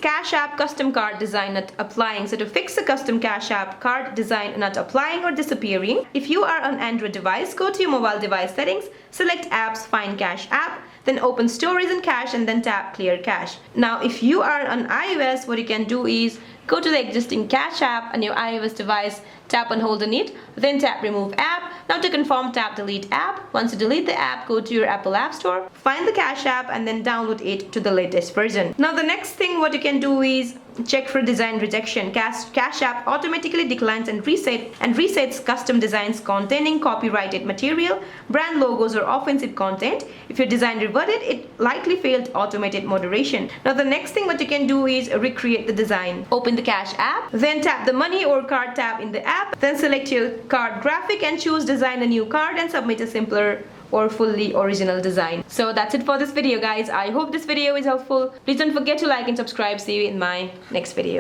Cash App custom card design not applying. So to fix the custom Cash App card design not applying or disappearing, if you are on Android device, go to your mobile device settings, select apps, find Cash App, then open Stories and Cache and then tap Clear Cache. Now if you are on iOS, what you can do is go to the existing Cash App on your iOS device, tap and hold on it, then tap Remove App. Now to confirm, tap Delete App. Once you delete the app, go to your Apple App Store, find the Cash App and then download it to the latest version. Now the next thing what you can do is check for design rejection. Cash App automatically declines and resets custom designs containing copyrighted material, brand logos or offensive content. If your design reverted, it likely failed automated moderation. Now the next thing what you can do is recreate the design. Open the Cash App, then tap the money or card tab in the app, then select your card graphic and choose design a new card and submit a simpler or fully original design. So that's it for this video, guys. I hope this video is helpful. Please don't forget to like and subscribe. See you in my next video.